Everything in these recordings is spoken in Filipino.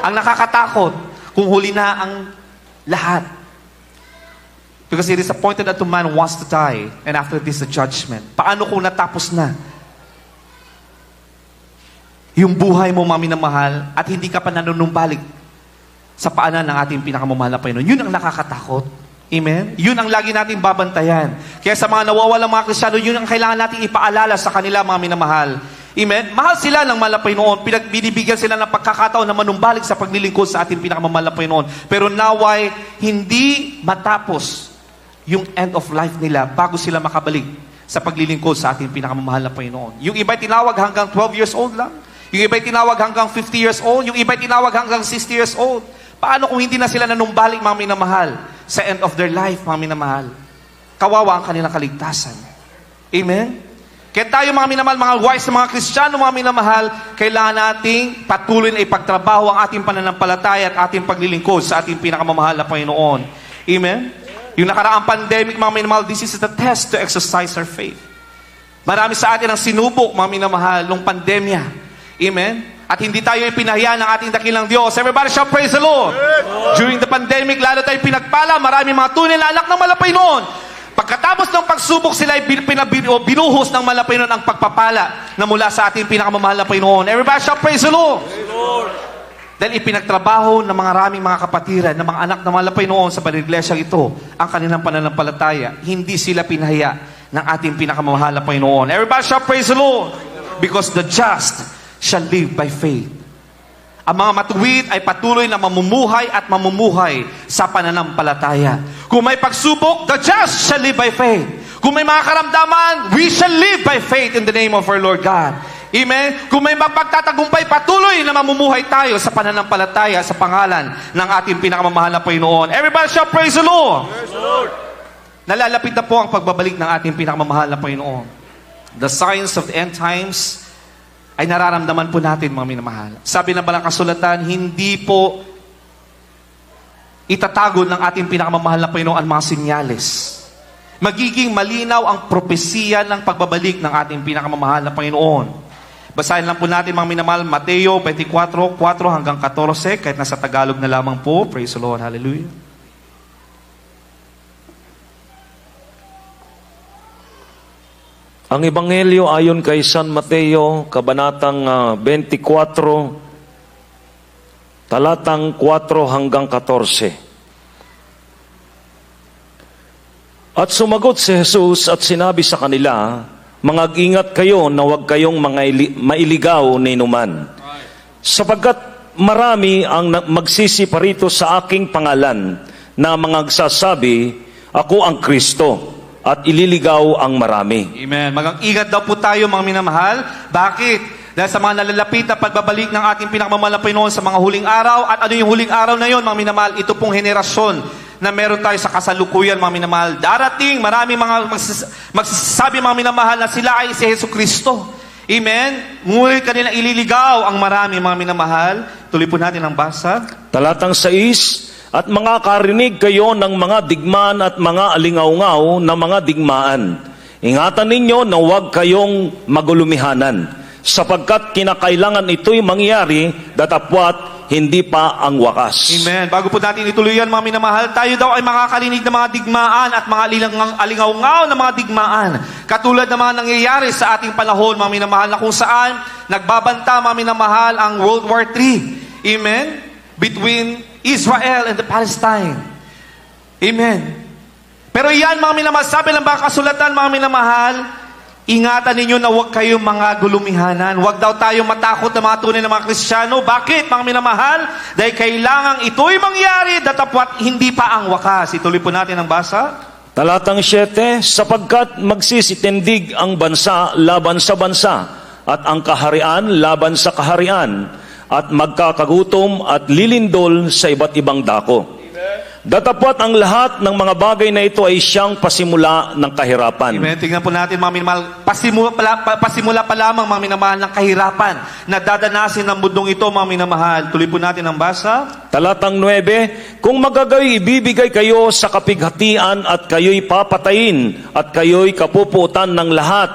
Ang nakakatakot, kung huli na ang lahat. Because it is appointed that a man wants to die, and after this, the judgment. Paano kung natapos na yung buhay mo, mga minamahal, at hindi ka pa nanunumbalik sa paanan ng ating pinakamamahal na Panginoon? Yun ang nakakatakot. Amen? Yun ang lagi natin babantayan. Kaya sa mga nawawalang mga Kristiyano, yun ang kailangan natin ipaalala sa kanila, mga minamahal. Amen? Mahal sila ng mahal na Panginoon. Binibigyan sila ng pagkakataon na manumbalik sa paglilingkod sa ating pinakamamahal na Panginoon. Pero naway, hindi matapos yung end of life nila bago sila makabalik sa paglilingkod sa ating pinakamamahal na Panginoon. Yung iba'y tinawag hanggang 12 years old lang. Yung iba'y tinawag hanggang 50 years old. Yung iba'y tinawag hanggang 60 years old. Paano kung hindi na sila nanumbalik, mga minamahal, sa end of their life, mga minamahal? Kawawa ang kanilang kaligtasan. Amen? Kaya tayo, mga minamahal, mga wise na mga Kristiyano, mga minamahal, kailangan nating patuloy na ipagtrabaho ang ating pananampalataya at ating paglilingkod sa ating pinakamamahal na Panginoon. Amen? Yung nakaraang pandemic, mga minamahal, this is the test to exercise our faith. Marami sa atin ang sinubok, mga minamahal, nung pandemya. Amen? At hindi tayo ipinahiya ng ating dakilang Diyos. Everybody shall praise the Lord. During the pandemic, lalo tayong pinagpala, marami mga tunay na anak ng malapay noon. Pagkatapos ng pagsubok, sila ay binuhos ng malapay noon ang pagpapala na mula sa ating pinakamamahal na Panginoon. Everybody shall praise the Lord. Dahil ipinagtrabaho ng mga raming mga kapatiran, ng mga anak ng malapay noon sa paniglesyang ito, ang kanilang pananampalataya. Hindi sila pinahiya ng ating pinakamamahal na Panginoon. Everybody shall praise the Lord. Because the just shall live by faith. Ang mga matuwid ay patuloy na mamumuhay at mamumuhay sa pananampalataya. Kung may pagsubok, the just shall live by faith. Kung may mga karamdaman, we shall live by faith in the name of our Lord God. Amen? Kung may mapagtatagumpay, patuloy na mamumuhay tayo sa pananampalataya sa pangalan ng ating pinakamamahal na Panginoon. Everybody shall praise the Lord. Praise the Lord. Nalalapit na po ang pagbabalik ng ating pinakamamahal na Panginoon. The signs of the end times ay nararamdaman po natin, mga minamahal. Sabi ng Banal Kasulatan, hindi po itatago ng ating pinakamamahal na Panginoon ang mga sinyales. Magiging malinaw ang propesiya ng pagbabalik ng ating pinakamamahal na Panginoon. Basahin lang po natin, mga minamahal, Mateo 24:4 hanggang 14, kahit nasa Tagalog na lamang po. Praise the Lord. Hallelujah. Ang Ebanghelyo ayon kay San Mateo, kabanatang 24, talatang 4 hanggang 14. At sumagot si Jesus at sinabi sa kanila, "Mangag-ingat kayo na huwag kayong mailigaw ni numan. Sapagkat marami ang magsisiparito sa aking pangalan na magsasabi, ako ang Kristo, at ililigaw ang marami." Amen. Mag-ingat daw po tayo, mga minamahal. Bakit? Dahil sa mga nalalapit na pagbabalik ng ating pinakamamahal na Panginoon sa mga huling araw. At ano yung huling araw na yon, mga minamahal? Ito pong henerasyon na meron tayo sa kasalukuyan, mga minamahal. Darating, marami mga magsasabi, mga minamahal, na sila ay si Jesucristo. Amen? Ngunit kanilang ililigaw ang marami, mga minamahal. Tuloy po natin ang basa. Talatang 6, "At mga karinig kayo ng mga digmaan at mga alingaw-ngaw na mga digmaan. Ingatan ninyo na huwag kayong magulumihanan, sapagkat kinakailangan ito'y mangyari, datapwat hindi pa ang wakas." Amen. Bago po natin ituloy yan, mga minamahal, tayo daw ay makakarinig ng mga digmaan at mga alingaw-ngaw na mga digmaan. Katulad ng mga nangyayari sa ating panahon, mga minamahal, na kung saan nagbabanta, mga minamahal, ang World War III. Amen? Between Israel and the Palestine. Amen. Pero yan, mga minamahal, sabi ng mga kasulatan, mga minamahal, ingatan ninyo na huwag kayong mga gulumihanan. Huwag daw tayong matakot na mga tunay na mga Kristiyano. Bakit, mga minamahal? Dahil kailangang ito'y mangyari, datapwat hindi pa ang wakas. Ituloy po natin ang basa. Talatang 7, "Sapagkat magsisitindig ang bansa laban sa bansa, at ang kaharian laban sa kaharian, at magkakagutom at lilindol sa iba't ibang dako. Datapwat ang lahat ng mga bagay na ito ay siyang pasimula ng kahirapan." Amen. Tingnan po natin, mga minamahal, pasimula pa lamang, mga minamahal, ng kahirapan na dadanasin ng mundong ito, mga minamahal. Tuloy po natin ang basa. Talatang 9, "Kung magagay ibibigay kayo sa kapighatian at kayo'y papatayin at kayo'y kapuputan ng lahat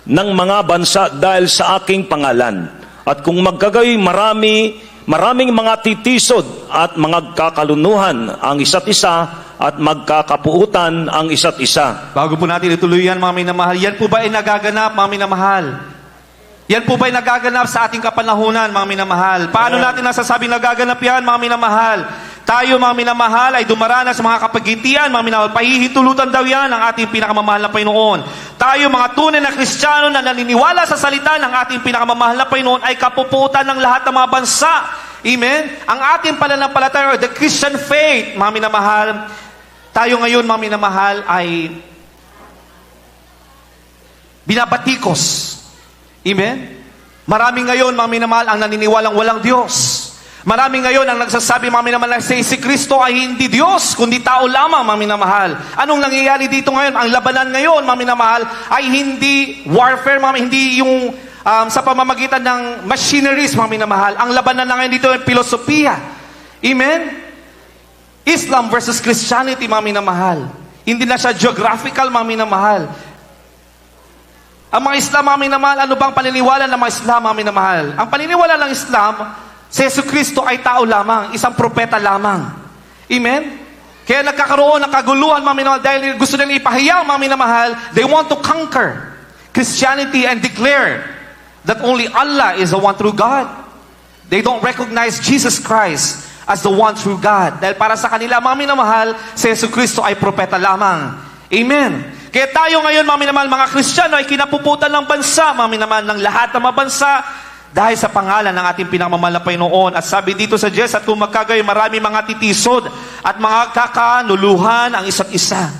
ng mga bansa dahil sa aking pangalan. At kung magkagay maraming mga titisod at mga kakalunuhan ang isa't isa at magkakapuutan ang isa't isa. Bago po natin ituloy yan, mga minamahal, yan po ba ay nagaganap, mga minamahal? Yan po ba ay nagaganap sa ating kapanahunan, mga minamahal? Paano natin nasasabing nagaganap yan, mga minamahal? Tayo, mga minamahal, ay dumaranas sa mga kapagitian, mga minamahal. Pahihintulutan daw yan ang ating pinakamamahal na Panginoon. Tayo, mga tunay na Kristiyano na naniniwala sa salita ng ating pinakamamahal na Panginoon, ay kapuputan ng lahat ng mga bansa. Amen? Ang ating pananampalataya, the Christian faith, mga minamahal, tayo ngayon, mga minamahal, ay binabatikos. Amen? Marami ngayon, mga minamahal, ang naniniwalang walang Diyos. Marami ngayon ang nagsasabi, mga minamahal, na si Kristo ay hindi Diyos, kundi tao lamang, mga minamahal. Anong nangyayari dito ngayon? Ang labanan ngayon, mga minamahal, ay hindi warfare, hindi yung sa pamamagitan ng machineries, mga minamahal. Ang labanan na ngayon dito ay filosofiya. Amen? Islam versus Christianity, mga minamahal. Hindi na siya geographical, mga minamahal. Ang mga Islam, mga minamahal, ano bang paniniwala ng mga Islam, mga minamahal? Ang paniniwala ng Islam, si Yesu Kristo ay tao lamang, isang propeta lamang. Amen? Kaya nagkakaroon ng kaguluhan, mga minamahal, dahil gusto nilang ipahiyaw, mga minamahal, they want to conquer Christianity and declare that only Allah is the one true God. They don't recognize Jesus Christ as the one true God. Dahil para sa kanila, mga minamahal, si Yesu Kristo ay propeta lamang. Amen. Kaya tayo ngayon, mga minamahal, mga Kristiyano, ay kinapuputan ng bansa, mga minamahal, ng lahat ng mga bansa, dahil sa pangalan ng ating pinakamamahal na Panginoon. At sabi dito sa Diyos, at kung magkagayon, marami mga titisod at mga kakanuluhan ang isa't isa.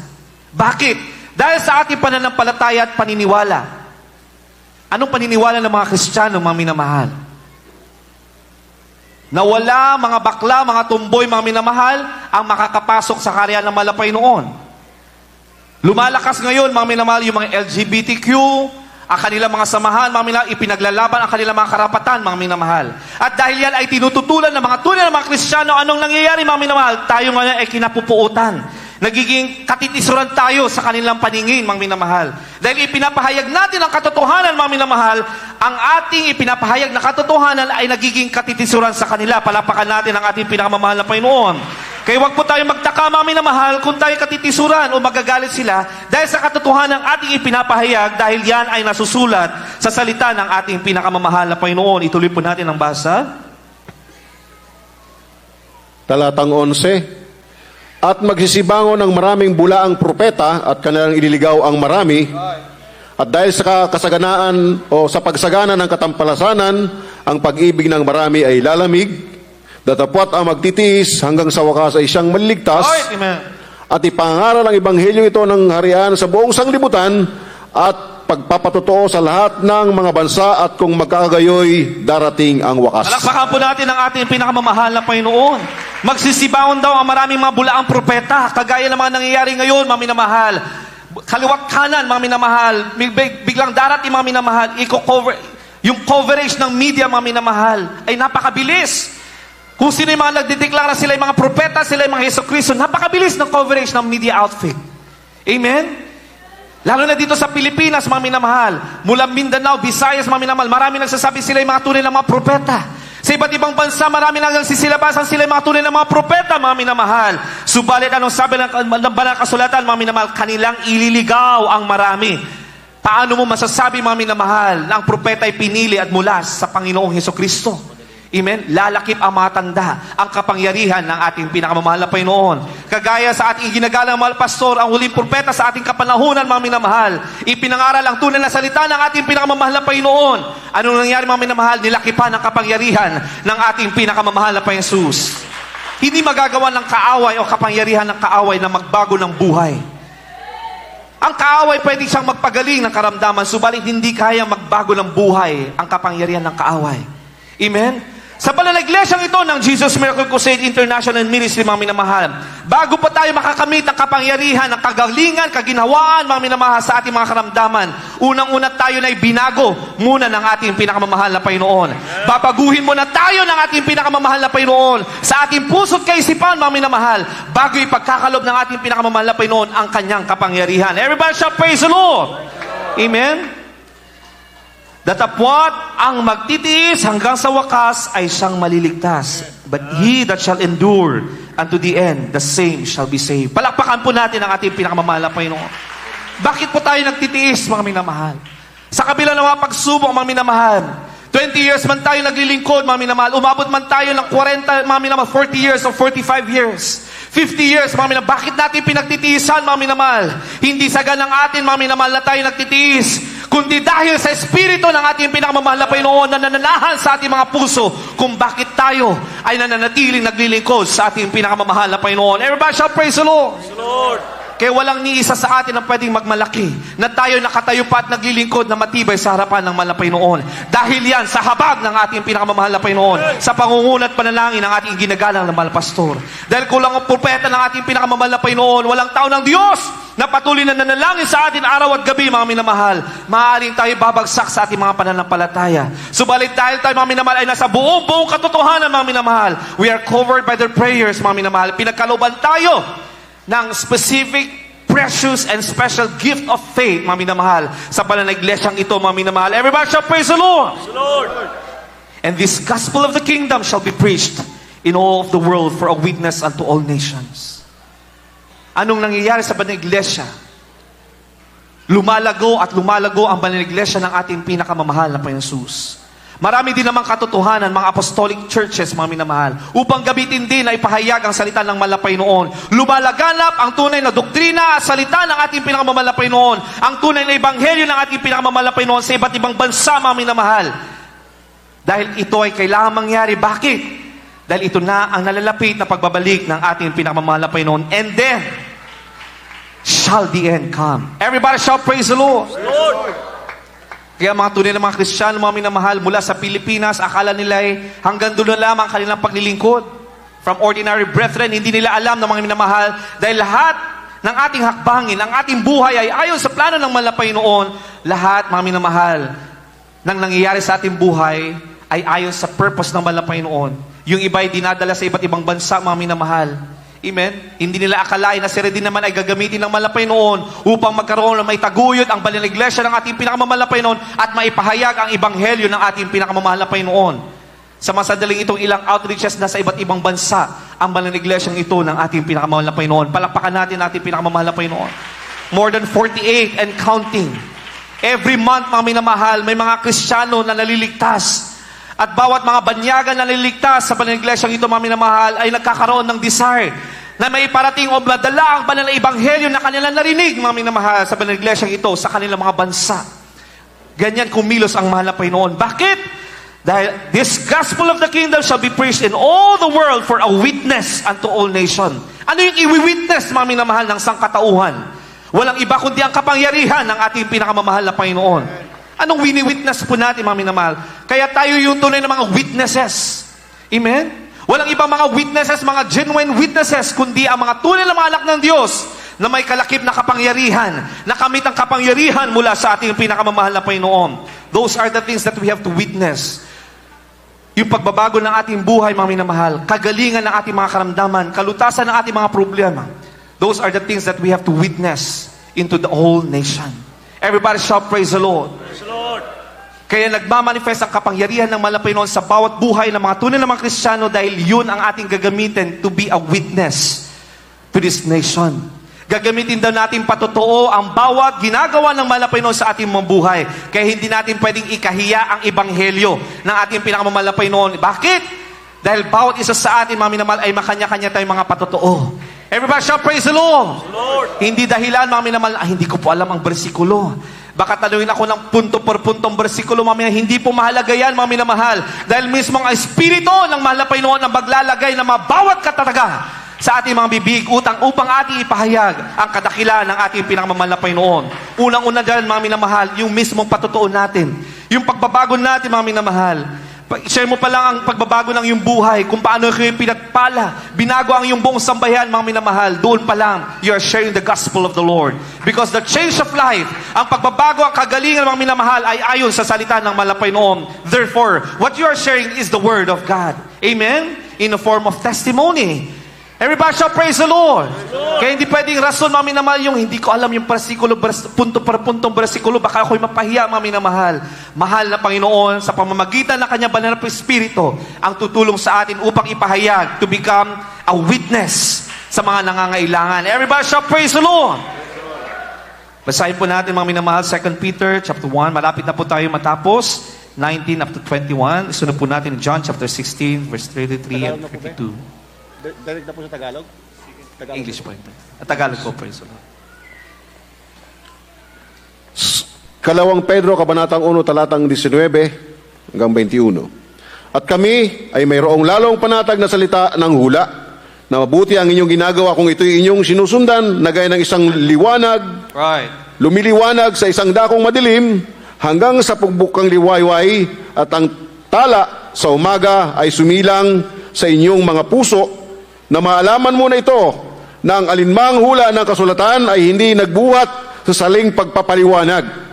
Bakit? Dahil sa ating pananampalataya at paniniwala. Anong paniniwala ng mga Kristiyano, mga minamahal? Na wala mga bakla, mga tumboy, mga minamahal, ang makakapasok sa karya ng malapay noon. Lumalakas ngayon, mga minamahal, yung mga LGBTQ, ang kanilang mga samahan, mga minamahal, ipinaglalaban ang kanilang mga karapatan, mga minamahal. At dahil yan ay tinututulan ng mga tunay na mga Kristiyano, anong nangyayari, mga minamahal? Tayo ngayon ay kinapupuutan. Nagiging katitisuran tayo sa kanilang paningin, mga minamahal. Dahil ipinapahayag natin ang katotohanan, mga minamahal, ang ating ipinapahayag na katotohanan ay nagiging katitisuran sa kanila. Palapakan natin ang ating pinakamamahal na Panginoon. Kaya wag po tayo magtaka, mga minamahal, kung tayo katitisuran o magagalit sila dahil sa katotohanan ng ating ipinapahayag, dahil yan ay nasusulat sa salita ng ating pinakamamahal na Panginoon. Ituloy po natin ang basa. Talatang 11. At magsisibangon ng maraming bulaang propeta at kanilang ililigaw ang marami. At dahil sa kasaganaan o sa pagsagana ng katampalasanan, ang pag-ibig ng marami ay lalamig. Datapwat ang magtitiis hanggang sa wakas ay siyang maliligtas. Amen. At ipangaral ang ebanghelyo ito ng harian sa buong sanglibutan at pagpapatotoo sa lahat ng mga bansa, at kung magkakagayoy, darating ang wakas. Palakpakan po natin ang ating pinakamamahal na Panginoon. Magsisibaon daw ang maraming mga bulaang propeta, kagaya ng mga nangyayari ngayon, mga minamahal. Kaliwat kanan, mga minamahal. Biglang darating, mga minamahal. Yung coverage ng media, mga minamahal, ay napakabilis. Kung sino yung mga nagdideklara, sila yung mga propeta, sila yung mga Yesu Kristo, napakabilis ng coverage ng media outfit. Amen? Lalo na dito sa Pilipinas, mga minamahal. Mula Mindanao, Visayas, mga minamahal, marami nagsasabi sila yung mga tunay na mga propeta. Sa iba't ibang bansa, marami nang nagsisilabasan sila yung mga tunay na mga propeta, mga minamahal. Subalit, anong sabi ng banal kasulatan, mga minamahal? Kanilang ililigaw ang marami. Paano mo masasabi, mga minamahal, na ang propeta ay pinili at mula sa Panginoong Hesus Kristo? Amen? Lalakip ang mga tanda, ang kapangyarihan ng ating pinakamamahal na Panginoon. Kagaya sa ating ginagalang mahal pastor, ang huling propeta sa ating kapanahunan, mga minamahal, ipinangaral ang tunay na salita ng ating pinakamamahal na Panginoon. Anong nangyari, mga minamahal? Nilakipan ang kapangyarihan ng ating pinakamamahal na Panginoon. Hindi magagawa ng kaaway o kapangyarihan ng kaaway na magbago ng buhay. Ang kaaway pwede siyang magpagaling ng karamdaman, subalit hindi kaya magbago ng buhay ang kapangyarihan ng kaaway. Amen? Sa pananaglesyang ito ng Jesus Miracle Crusade International Ministry, mga minamahal, bago pa tayo makakamit ng kapangyarihan, ng kagalingan, kaginhawaan, mga minamahal, sa ating mga karamdaman, unang-una tayo na binago muna ng ating pinakamamahal na Panginoon. Babaguhin muna tayo ng ating pinakamamahal na Panginoon sa ating puso't kaisipan, mga minamahal, bago ipagkakalob ng ating pinakamamahal na Panginoon ang kanyang kapangyarihan. Everybody shout, praise the Lord! Amen? Datapwat ang magtitiis hanggang sa wakas ay siyang maliligtas. But he that shall endure unto the end, the same shall be saved. Palakpakan po natin ang ating pinakamamahal na Panginoon. Bakit po tayo nagtitiis, mga minamahal? Sa kabila ng mga pagsubok, mga minamahal, 20 years man tayo naglilingkod, mga minamahal, umabot man tayo ng 40, mga minamahal, 40 years or 45 years, 50 years, mga minamahal, bakit natin pinagtitiisan, mga minamahal? Hindi sa ganang atin, mga minamahal, na tayo nagtitiis, kundi dahil sa Espiritu ng ating pinakamamahal na Panginoon na nananahan sa ating mga puso kung bakit tayo ay nananatiling naglilingkod sa ating pinakamamahal na Panginoon. Everybody shall praise the Lord. Kaya walang ni isa sa atin ang pwedeng magmalaki na tayo nakatayo pa at naglilingkod na matibay sa harapan ng mahal na Panginoon. Dahil yan sa habag ng ating pinakamamahal na Panginoon, sa pangunguna't panalangin ng ating ginagalang na mahal pastor. Dahil kulang ang propeta ng ating pinakamamahal na Panginoon, walang tao ng Diyos na patuloy na nanalangin sa atin araw at gabi, mga minamahal. Maaaring tayo babagsak sa ating mga pananampalataya. Subalit dahil tayo, mga minamahal, ay nasa buong katotohanan, mga minamahal, we are covered by their prayers, mga minamahal. Pinagkalooban tayo ng specific, precious, and special gift of faith, mga minamahal, sa pananaglesyang ito, mga minamahal. Everybody shall praise the Lord. And this gospel of the kingdom shall be preached in all of the world for a witness unto all nations. Anong nangyayari sa pananiglesia? Lumalago at lumalago ang pananiglesia ng ating pinakamamahal na Panginoon Jesus. Marami din namang katotohanan, mga apostolic churches, mga minamahal, upang gamitin din na ipahayag ang salita ng malapay noon. Lumalaganap ang tunay na doktrina at salita ng ating pinakamalapay noon, ang tunay na ebanghelyo ng ating pinakamalapay noon sa iba't ibang bansa, mga minamahal. Dahil ito ay kailangan mangyari. Bakit? Dahil ito na ang nalalapit na pagbabalik ng ating pinakamalapay noon. And then, shall the end come. Everybody shall praise the Lord. Kaya mga tunay na mga Kristiyano, mga minamahal, mula sa Pilipinas, akala nila ay hanggang doon na lamang kanilang paglilingkod. From ordinary brethren, hindi nila alam ng mga minamahal, dahil lahat ng ating hakbangin, ang ating buhay ay ayon sa plano ng malapay noon. Lahat, mga minamahal, ng nangyayari sa ating buhay ay ayon sa purpose ng malapay noon. Yung iba ay dinadala sa iba't ibang bansa, mga minamahal. Amen? Hindi nila akalain na sila din naman ay gagamitin ng malapay noon upang magkaroon ng may taguyod ang banal na iglesia ng ating pinakamalapay noon at maipahayag ang ebanghelyo ng ating pinakamalapay noon. Sa masadaling itong ilang outreaches na sa iba't ibang bansa, ang banal na iglesia ito ng ating pinakamalapay noon. Palakpakan natin ating pinakamalapay noon. More than 48 and counting. Every month, mga minamahal, may mga Kristiyano na naliligtas. At bawat mga banyagan na naliligtas sa banal na iglesia ito, mga minamahal, ay nagkakaroon ng desire na may parating o madala ang banal na ebanghelyo na kanilang narinig, mga minamahal, sa banal na iglesia ito, sa kanilang mga bansa. Ganyan kumilos ang mahal na Panginoon. Bakit? Dahil this gospel of the kingdom shall be preached in all the world for a witness unto all nations. Ano yung i-witness, mga minamahal, ng sangkatauhan? Walang iba kundi ang kapangyarihan ng ating pinakamamahal na Panginoon. Anong wini-witness po natin, mga minamahal? Kaya tayo yung tunay na mga witnesses. Amen? Walang ibang mga witnesses, mga genuine witnesses, kundi ang mga tunay na mga anak ng Diyos na may kalakip na kapangyarihan, nakamit ang kapangyarihan mula sa ating pinakamamahal na Panginoon. Those are the things that we have to witness. Yung pagbabago ng ating buhay, mga minamahal, kagalingan ng ating mga karamdaman, kalutasan ng ating mga problema. Those are the things that we have to witness into the whole nation. Everybody shall praise the Lord. Praise the Lord. Kaya nagmamanifest ang kapangyarihan ng malapay noon sa bawat buhay ng mga tunay na mga Kristiyano dahil yun ang ating gagamitin to be a witness to this nation. Gagamitin daw natin patotoo ang bawat ginagawa ng malapay noon sa ating mga buhay. Kaya hindi natin pwedeng ikahiya ang ebanghelyo ng ating pinakamalapay noon. Bakit? Dahil bawat isa sa atin, mga minamahal, ay makanya-kanya tayong mga patotoo. Everybody shall praise the Lord. Hindi dahilan, mga minamahal, hindi ko po alam ang bersikulo. Baka tanungin ako ng punto por puntong bersikulo, mga minamahal. Hindi po mahalaga yan, mga minamahal. Dahil mismo ang Espiritu ng mahal na Panginoon ang maglalagay ng mga bawat katataga sa ating mga bibig upang ating ipahayag ang kadakilan ng ating pinakamamahal na Panginoon. Unang-una dyan, mga minamahal, yung mismong patotoo natin. Yung pagbabago natin, mga minamahal. Share mo pa lang ang pagbabago ng iyong buhay, kung paano kayo pinagpala, binago ang iyong buong sambayan, mga minamahal. Doon pa lang, you are sharing the gospel of the Lord. Because the change of life, ang pagbabago, ang kagalingan, mga minamahal, ay ayon sa salita ng malapay noon. Therefore, what you are sharing is the word of God. Amen? In the form of testimony. Everybody shall praise the Lord. Kaya hindi pwedeng rason, mga minamahal, yung hindi ko alam yung versikulo, punto per puntong versikulo, baka ako'y mapahiya, mga minamahal. Mahal na Panginoon, sa pamamagitan ng Kanyang banal na Espiritu, ang tutulong sa atin upang ipahayag, to become a witness sa mga nangangailangan. Everybody shall praise the Lord. Basahin po natin, mga minamahal, 2 Peter chapter 1. Malapit na po tayo matapos. 19 up to 21. Isunod po natin John chapter 16, verse 33 and 32. Direct na po sa Tagalog? English po. Tagalog po, praise the Lord. Kalawang Pedro, Kabanatang 1, talatang 19 hanggang 21. At kami ay mayroong lalong panatag na salita ng hula, na mabuti ang inyong ginagawa kung ito'y inyong sinusundan na gaya ng isang liwanag, Right. lumiliwanag sa isang dakong madilim, hanggang sa pagbukang liwayway, at ang tala sa umaga ay sumilang sa inyong mga puso, na maalaman mo na ito, na ang alinmang hula ng kasulatan ay hindi nagbuhat sa saling pagpapaliwanag.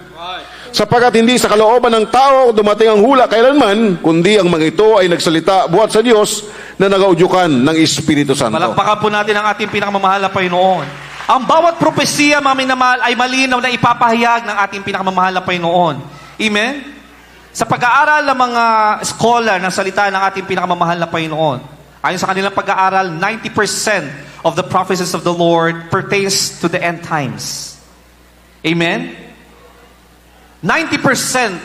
Sapagkat hindi sa kalooban ng tao dumating ang hula kailanman, kundi ang mga ito ay nagsalita buhat sa Diyos na nagaudyukan ng Espiritu Santo. Palakpakan po natin ang ating pinakamamahal na Panginoon. Ang bawat propesiya, mga minamahal, ay malinaw na ipapahayag ng ating pinakamamahal na Panginoon. Amen? Sa pag-aaral ng mga scholar ng salita ng ating pinakamamahal na Panginoon, ayon sa kanilang pag-aaral, 90% of the prophecies of the Lord pertains to the end times. Amen? 90%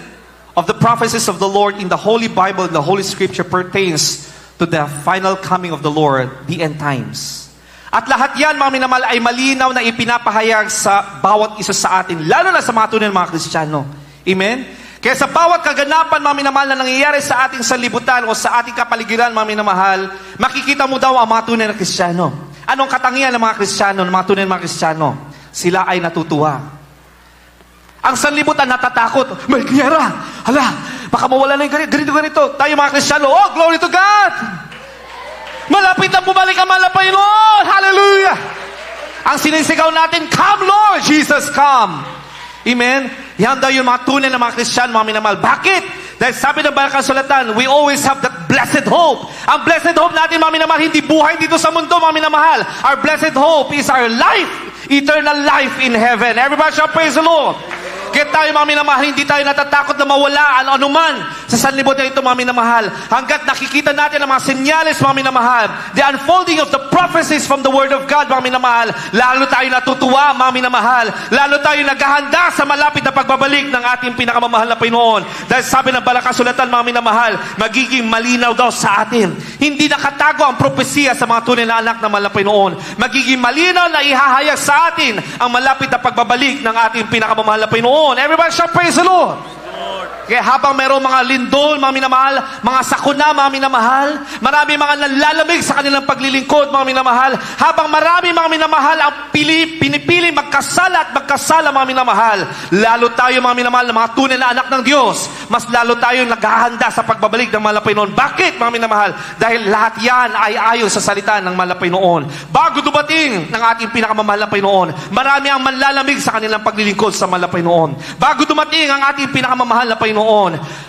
of the prophecies of the Lord in the Holy Bible, in the Holy Scripture, pertains to the final coming of the Lord, the end times. At lahat yan, mga minamahal, ay malinaw na ipinapahayag sa bawat isa sa atin, lalo na sa mga tunay na mga Kristiyano. Amen? Kaya sa bawat kaganapan, mga minamahal, na nangyayari sa ating sanlibutan o sa ating kapaligiran, mga minamahal, makikita mo daw ang mga tunay na Kristiyano. Anong katangian ng mga Kristiyano, ng mga tunay na mga Kristiyano? Sila ay natutuwa. Ang sanlibutan natatakot. May nangyara. Hala, baka mawala na yung ganito. Tayo mga Kristiyano, oh, glory to God! Malapit na bumalik ang mahal na Panginoon! Hallelujah! Ang sinisigaw natin, come Lord, Jesus, come! Amen? Yan daw yung mga tunay na mga Kristiyano, mga minamahal. Bakit? Dahil sabi ng Banal na Kasulatan, we always have that blessed hope. Ang blessed hope natin, mga minamahal, hindi buhay dito sa mundo, mga minamahal. Our blessed hope is our life, eternal life in heaven. Everybody shall praise the Lord. Kaya tayo, mga minamahal, hindi tayo natatakot na mawala ang anuman sa sanlibutan ito, mga minamahal. Hanggat nakikita natin ang mga senyales, mga minamahal, the unfolding of the prophecies from the Word of God, mga minamahal, lalo tayo natutuwa, mga minamahal. Lalo tayo naghahanda sa malapit na pagbabalik ng ating pinakamamahal na Panginoon. Dahil sabi ng Banal na Kasulatan, mga minamahal, magiging malinaw daw sa atin. Hindi nakatago ang propesiya sa mga tunay na anak ng mahal na Panginoon. Magiging malinaw na ihahayag sa atin ang malapit na pagbabalik ng ating pinakamamahal na Panginoon. Everybody shall praise the Lord. Kaya habang mayroong mga lindol, mga minamahal, mga sakuna, mga minamahal, marami mga nalalamig sa kanilang paglilingkod, mga minamahal, habang marami mga minamahal ang pinipili magkasala at magkasala, mga minamahal, lalo tayo, mga minamahal, na mga tunay na anak ng Diyos, mas lalo tayo naghahanda sa pagbabalik ng mahal na Panginoon. Bakit, mga minamahal? Dahil lahat yan ay ayon sa salita ng mahal na Panginoon. Bago dumating ng ating pinakamamahal na Panginoon, marami ang manlalamig sa kanilang paglilingkod sa mahal na Panginoon. Bago dumating ang ating pinakamamahal na Panginoon,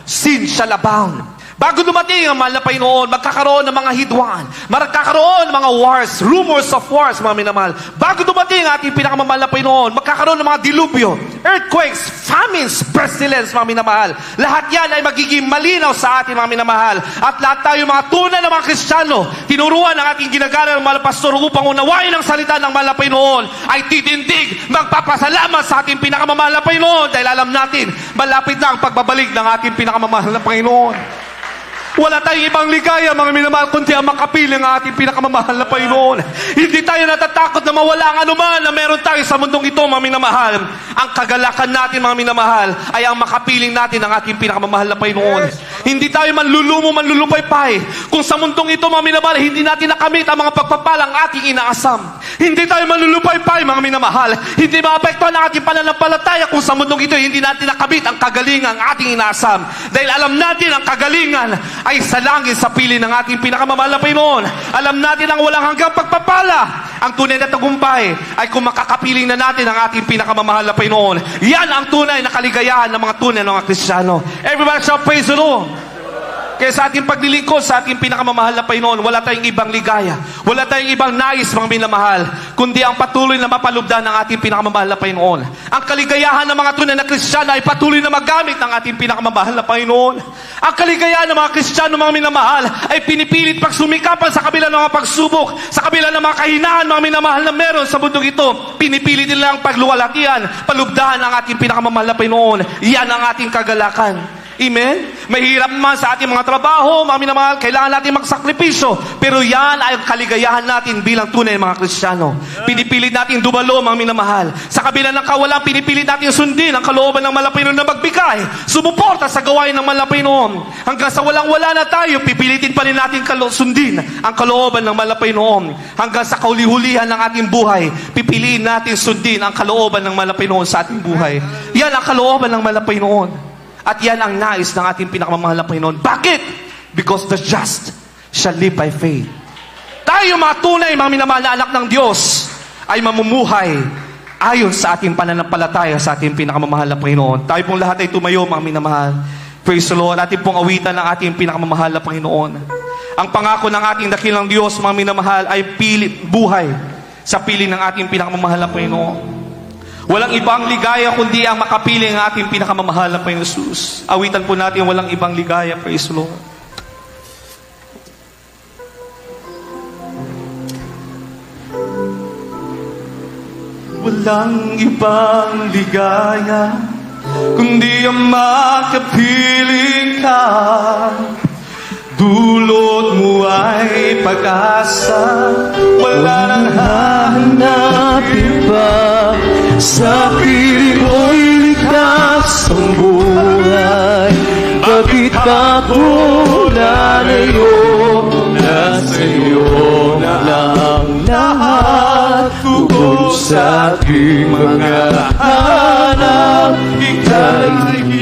sin shall abound. Bago dumating ang mahal na Panginoon, magkakaroon ng mga hidwaan, magkakaroon ng mga wars, rumors of wars, mga minamahal. Bago dumating ang ating pinakamamahal na Panginoon, magkakaroon ng mga dilubyo, earthquakes, famines, pestilence, mga minamahal. Lahat yan ay magiging malinaw sa ating, mga minamahal. At lahat tayo, mga tunay na mga Kristiyano, tinuruan ng ating ginagana ng mahal na pastor upang unawain ang salita ng mahal na Panginoon, ay titindig, magpapasalamat sa ating pinakamamahal na Panginoon, dahil alam natin, malapit na ang pagbabalik ng ating pinakamamahal na Panginoon. Wala tayong ibang ligaya, mga minamahal, kundi ang makapiling ang ating pinakamamahal na Panginoon. Hindi tayo natatakot na mawala ang anuman na meron tayo sa mundong ito, mga minamahal. Ang kagalakan natin, mga minamahal, ay ang makapiling natin ang ating pinakamamahal na Panginoon. Hindi tayo manlulupaypay. Kung sa mundong ito, mga minamahal, hindi natin nakamit ang mga pagpapalang ating inaasam. Hindi tayo manlulupaypay, mga minamahal. Hindi maapektuhan ang ating pananampalataya kung sa mundong ito, hindi natin nakamit ang kagalingan ang ating inaasam. Dahil alam natin ang kagalingan ay sa langit sa pili ng ating pinakamamahal na Panginoon. Alam natin ang walang hanggang pagpapala. Ang tunay na tagumpay ay kung makakapiling na natin ang ating pinakamamahal na Panginoon. Yan ang tunay na kaligayahan ng mga tunay na mga Kristiyano. Everybody shall praise the Lord. Kaya sa ating paglilingkod, sa ating pinakamamahal na Panginoon, wala tayong ibang ligaya. Wala tayong ibang nais, mga minamahal, kundi ang patuloy na mapalubdan ng ating pinakamamahal na Panginoon. Ang kaligayahan ng mga tunay na Kristiyano ay patuloy na magamit ng ating pinakamamahal na Panginoon. Ang kaligayahan ng mga Kristiyano, mga minamahal, ay pinipilit pagsumikapan sa kabila ng mga pagsubok, sa kabila ng mga kahinaan, mga minamahal na meron sa mundong ito. Pinipilit nila ang pagluwalhatian, palubdahan ng ating pinakamamahal na Panginoon. Yan ang ating kagalakan. Amen? Mahirap man sa ating mga trabaho, mga minamahal, kailangan natin magsakripisyo. Pero yan ay ang kaligayahan natin bilang tunay mga Kristiyano. Pinipilit natin dumalo, mga minamahal. Sa kabila ng kawalan, pinipilit natin sundin ang kalooban ng Malapaynon na magbigay, sumuporta sa gawain ng Malapaynon. Hanggang sa walang-wala na tayo, pipilitin pa rin natin sundin ang kalooban ng Malapaynon. Hanggang sa kauli-hulihan ng ating buhay, pipiliin natin sundin ang kalooban ng Malapaynon sa ating buhay. Yan ang kalooban ng Malapaynon. At yan ang nais ng ating pinakamamahal na Panginoon. Bakit? Because the just shall live by faith. Tayo mga tunay, mga minamahal na anak ng Diyos, ay mamumuhay ayon sa ating pananampalataya sa ating pinakamamahal na Panginoon. Tayo pong lahat ay tumayo, mga minamahal. Praise the Lord. Ating pong awitan ng ating pinakamamahal na Panginoon. Ang pangako ng ating dakilang Diyos, mga minamahal, ay buhay sa piling ng ating pinakamamahal na Panginoon. Walang ibang ligaya kundi ang makapili ng ating pinakamamahal na Panginoon Jesus. Awitan po natin, walang ibang ligaya. Praise the Lord. Walang ibang ligaya kundi ang makapiling ka. Dulot mo ay pag-asa, wala nang hahanapin pa. Sa piling mo'y ligtas ang buhay. Bakit ba nalayo? Nasa iyo na lang lahat. Tungkol sa ating mga hanap, ika'y